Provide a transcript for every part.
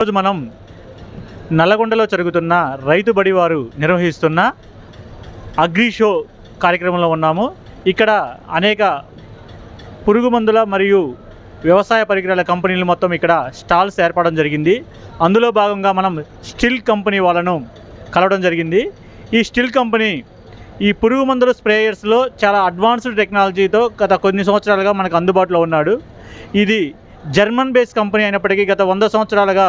ఈరోజు మనం నల్లగొండలో జరుగుతున్న రైతు బడి వారు నిర్వహిస్తున్న అగ్రి షో కార్యక్రమంలో ఉన్నాము. ఇక్కడ అనేక పురుగు మందుల మరియు వ్యవసాయ పరికరాల కంపెనీలు మొత్తం ఇక్కడ స్టాల్స్ ఏర్పడడం జరిగింది. అందులో భాగంగా మనం స్టిల్ కంపెనీ వాళ్ళను కలవడం జరిగింది. ఈ స్టిల్ కంపెనీ ఈ పురుగు మందుల స్ప్రేయర్స్లో చాలా అడ్వాన్స్డ్ టెక్నాలజీతో గత కొన్ని సంవత్సరాలుగా మనకు అందుబాటులో ఉన్నాడు. ఇది జర్మన్ బేస్ కంపెనీ అయినప్పటికీ గత 100 సంవత్సరాలుగా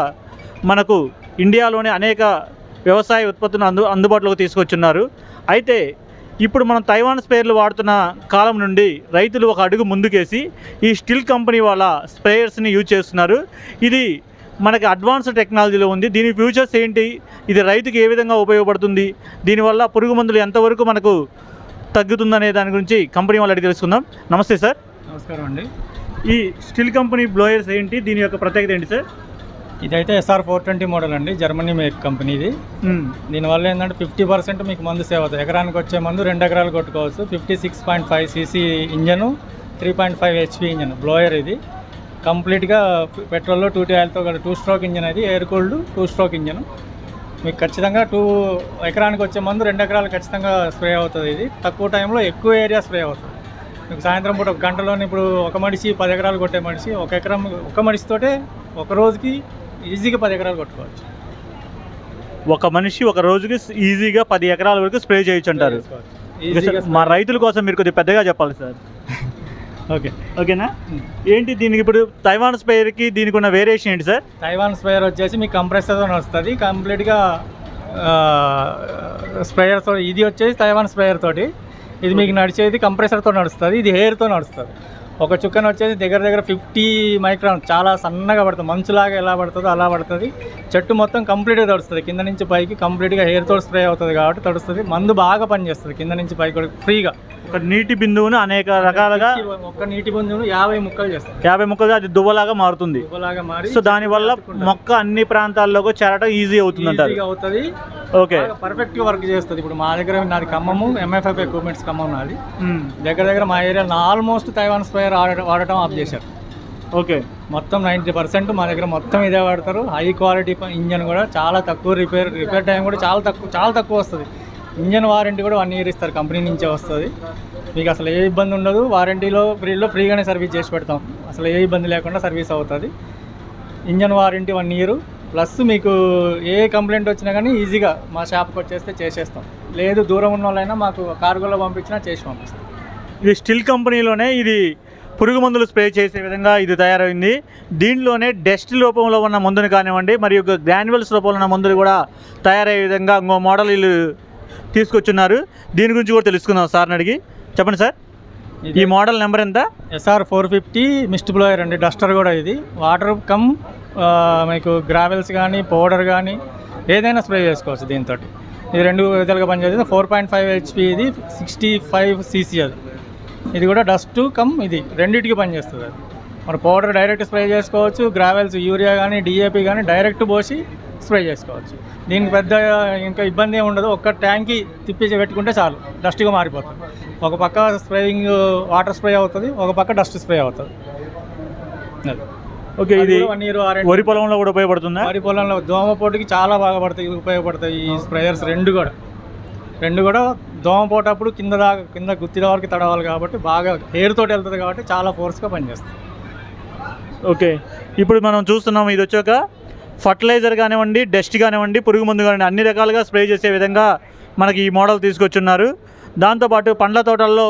మనకు ఇండియాలోనే అనేక వ్యవసాయ ఉత్పత్తులను అందుబాటులోకి తీసుకొచ్చున్నారు. అయితే ఇప్పుడు మనం తైవాన్ స్ప్రేయర్లు వాడుతున్న కాలం నుండి రైతులు ఒక అడుగు ముందుకేసి ఈ స్టిల్ కంపెనీ వాళ్ళ స్ప్రేయర్స్ని యూజ్ చేస్తున్నారు. ఇది మనకి అడ్వాన్స్డ్ టెక్నాలజీలో ఉంది. దీని ఫ్యూచర్స్ ఏంటి, ఇది రైతుకి ఏ విధంగా ఉపయోగపడుతుంది, దీనివల్ల పురుగు మందులు ఎంతవరకు మనకు తగ్గుతుందనే దాని గురించి కంపెనీ వాళ్ళకి తెలుసుకుందాం. నమస్తే సార్. నమస్కారం అండి. ఈ స్టిల్ కంపెనీ బ్లోయర్స్ ఏంటి, దీని యొక్క ప్రత్యేకత ఏంటి సార్? ఇదైతే SR 420 మోడల్ అండి, జర్మనీ మేక్ కంపెనీది. దీనివల్ల ఏంటంటే 50% మీకు మందు సేవ్ అవుతుంది. ఎకరానికి వచ్చే మందు 2 ఎకరాలు కొట్టుకోవచ్చు. 56.5 cc engine, 3.5 HP engine blower. ఇది కంప్లీట్గా పెట్రోల్లో 2T ఆయిల్తో 2 స్ట్రోక్ ఇంజన్. అది ఎయిర్ కూల్డ్ 2 స్ట్రోక్ ఇంజన్. మీకు ఖచ్చితంగా ఎకరానికి వచ్చే మందు 2 ఎకరాలు ఖచ్చితంగా స్ప్రే అవుతుంది. ఇది తక్కువ టైంలో ఎక్కువ ఏరియా స్ప్రే అవుతుంది. మీకు సాయంత్రం పూట 1 గంటలోనే ఇప్పుడు ఒక మనిషి 10 ఎకరాలు కొట్టే మనిషి ఒక మనిషితోటే ఒక రోజుకి ఈజీగా 10 ఎకరాలు కొట్టుకోవచ్చు. ఒక మనిషి ఒక రోజుకి ఈజీగా 10 ఎకరాల వరకు స్ప్రే చేయొచ్చు అంటారు. మా రైతుల కోసం మీరు కొద్దిగా పెద్దగా చెప్పాలి సార్. ఓకేనా? ఏంటి దీనికి ఇప్పుడు తైవాన్ స్ప్రేయర్కి దీనికి ఉన్న వేరియేషన్ ఏంటి సార్? తైవాన్ స్ప్రేయర్ వచ్చేసి మీకు కంప్రెసర్తో వస్తుంది కంప్లీట్గా స్ప్రేయర్తో. ఇది వచ్చేసి తైవాన్ స్ప్రేయర్ తోటి. ఇది మీకు నడిచేది కంప్రెసర్తో నడుస్తుంది. ఇది హెయిర్తో నడుస్తుంది. ఒక చుక్కన వచ్చేసి దగ్గర 50 మైక్రాన్, చాలా సన్నగా పడుతుంది. మంచులాగా ఎలా పడుతుందో అలా పడుతుంది. చెట్టు మొత్తం కంప్లీట్గా తడుస్తుంది. కింద నుంచి పైకి కంప్లీట్గా హెయిర్తో స్ప్రే అవుతుంది కాబట్టి తడుస్తుంది. మందు బాగా పనిచేస్తుంది. కింద నుంచి పైకి కూడా ఫ్రీగా. ఒక నీటి బిందువును అనేక రకాలుగా, ఒక నీటి బిందువును 50 ముక్కలు చేస్తుంది. 50 ముక్కలుగా అది దువ్వలాగా మారుతుంది. మారి సో దానివల్ల మొక్క అన్ని ప్రాంతాల్లోకి చేరడం ఈజీ అవుతుంది అంటారు. అవుతుంది. ఓకే, పర్ఫెక్ట్గా వర్క్ చేస్తుంది. ఇప్పుడు మా దగ్గర నాది ఖమ్మము, MFF ఎక్విప్మెంట్స్ ఖమ్మం నాది. దగ్గర మా ఏరియాలో ఆల్మోస్ట్ తైవాన్ స్ప్రేయర్ వాడటం ఆఫ్ చేశారు. ఓకే, మొత్తం 90% మా దగ్గర మొత్తం ఇదే వాడతారు. హై క్వాలిటీ ఇంజన్ కూడా చాలా తక్కువ, రిపేర్ టైం కూడా చాలా తక్కువ వస్తుంది. ఇంజన్ వారంటీ కూడా 1 year ఇస్తారు, కంపెనీ నుంచే వస్తుంది. మీకు అసలు ఏ ఇబ్బంది ఉండదు. వారంటీలో ఫ్రీగానే సర్వీస్ చేసి పెడతాం. అసలు ఏ ఇబ్బంది లేకుండా సర్వీస్ అవుతుంది. ఇంజన్ వారంటీ 1 year ప్లస్ మీకు ఏ కంప్లైంట్ వచ్చినా కానీ ఈజీగా మా షాప్కి వచ్చేస్తే చేసేస్తాం. లేదు దూరం ఉన్న వాళ్ళైనా మాకు కార్గోలో పంపించినా చేసి పంపిస్తాం. ఇది స్టిల్ కంపెనీలోనే ఇది పురుగు మందులు స్ప్రే చేసే విధంగా ఇది తయారైంది. దీంట్లోనే డస్ట్ రూపంలో ఉన్న మందుని కానివ్వండి, మరియు గ్రాన్యువల్స్ రూపంలో ఉన్న మందులు కూడా తయారయ్యే విధంగా ఇంకో మోడల్ వీళ్ళు తీసుకొచ్చున్నారు. దీని గురించి కూడా తెలుసుకుందాం సార్ని అడిగి. చెప్పండి సార్, ఈ మోడల్ నెంబర్ ఎంత? SR 450 మిస్ట్ బ్లోయర్ అండి, డస్టర్ కూడా. ఇది వాటర్ కమ్ మీకు గ్రావెల్స్ కానీ పౌడర్ కానీ ఏదైనా స్ప్రే చేసుకోవచ్చు దీంతో. ఇది 2 విధాలుగా పనిచేస్తుంది. 4.5 HP, ఇది 65 cc. ఇది కూడా డస్ట్ కమ్ ఇది రెండింటికి పనిచేస్తుంది. అది మన పౌడర్ డైరెక్ట్ స్ప్రే చేసుకోవచ్చు. గ్రావెల్స్ యూరియా కానీ DAP కానీ డైరెక్ట్ పోసి స్ప్రే చేసుకోవచ్చు. దీనికి పెద్ద ఇంకా ఇబ్బంది ఏమి ఉండదు. ఒక్క ట్యాంకి తిప్పి పెట్టుకుంటే చాలు, డస్ట్గా మారిపోతుంది. ఒక పక్క స్ప్రేయింగ్ వాటర్ స్ప్రే అవుతుంది, ఒక పక్క డస్ట్ స్ప్రే అవుతుంది. అది ఓకే. ఇది 1 year వరి పొలంలో కూడా ఉపయోగపడుతుందా? వరి పొలంలో దోమపోటుకి చాలా బాగా ఉపయోగపడతాయి ఈ స్ప్రేయర్స్. రెండు కూడా దోమపోటప్పుడు కింద గుత్తి వరకు తడవాలి కాబట్టి బాగా హెయిర్ తోటి వెళ్తుంది కాబట్టి చాలా ఫోర్స్గా పనిచేస్తుంది. ఓకే, ఇప్పుడు మనం చూస్తున్నాం ఇది వచ్చాక ఫర్టిలైజర్ కానివ్వండి, డస్ట్ కానివ్వండి, పురుగు మందు కానివ్వండి అన్ని రకాలుగా స్ప్రే చేసే విధంగా మనకి ఈ మోడల్ తీసుకొచ్చున్నారు. దాంతోపాటు పండ్ల తోటల్లో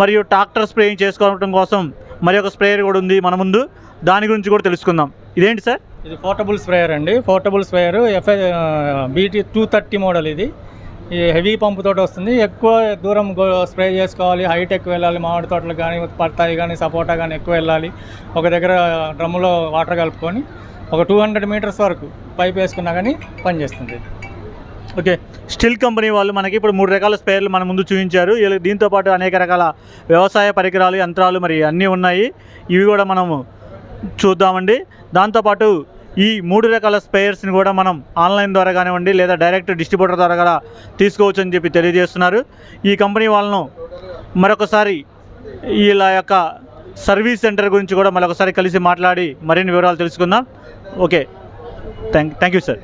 మరియు ట్రాక్టర్ స్ప్రేయింగ్ చేసుకోవడం కోసం మరి ఒక స్ప్రేయర్ కూడా ఉంది మన ముందు. దాని గురించి కూడా తెలుసుకుందాం. ఇదేంటి సార్? ఇది పోర్టబుల్ స్ప్రేయర్ అండి. Portable sprayer BT 230 model. ఇది ఈ హెవీ పంపు తోటి వస్తుంది. ఎక్కువ దూరం స్ప్రే చేసుకోవాలి, హైట్ ఎక్కువ వెళ్ళాలి. మామిడి తోటలు కానీ, పత్తాయి కానీ, సపోటా కానీ ఎక్కువ వెళ్ళాలి. ఒక దగ్గర డ్రమ్ములో వాటర్ కలుపుకొని ఒక 200 meters వరకు పైప్ వేసుకున్నా కానీ పనిచేస్తుంది. ఓకే, స్టిల్ కంపెనీ వాళ్ళు మనకి ఇప్పుడు 3 రకాల స్ప్రేయర్లు మన ముందు చూపించారు. దీంతోపాటు అనేక రకాల వ్యవసాయ పరికరాలు, యంత్రాలు మరి అన్నీ ఉన్నాయి. ఇవి కూడా మనము చూద్దామండి. దాంతోపాటు ఈ 3 రకాల స్ప్రేయర్స్ని కూడా మనం ఆన్లైన్ ద్వారా కానివ్వండి లేదా డైరెక్ట్ డిస్ట్రిబ్యూటర్ ద్వారా కూడా తీసుకోవచ్చు అని చెప్పి తెలియజేస్తున్నారు. ఈ కంపెనీ వాళ్ళను మరొకసారి వీళ్ళ యొక్క సర్వీస్ సెంటర్ గురించి కూడా మరొకసారి కలిసి మాట్లాడి మరిన్ని వివరాలు తెలుసుకుందాం. ఓకే. Thank you sir.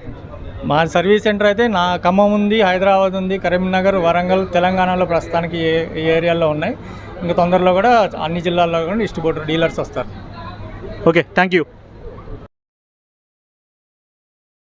మా సర్వీస్ సెంటర్ అయితే నా ఖమ్మం ఉంది, హైదరాబాద్ ఉంది, కరీంనగర్, వరంగల్, తెలంగాణలో ప్రస్తుతానికి ఈ ఏరియాల్లో ఉన్నాయి. ఇంకా తొందరలో కూడా అన్ని జిల్లాల్లో కూడా డిస్ట్రిబ్యూటర్ డీలర్స్ వస్తారు. Okay, thank you.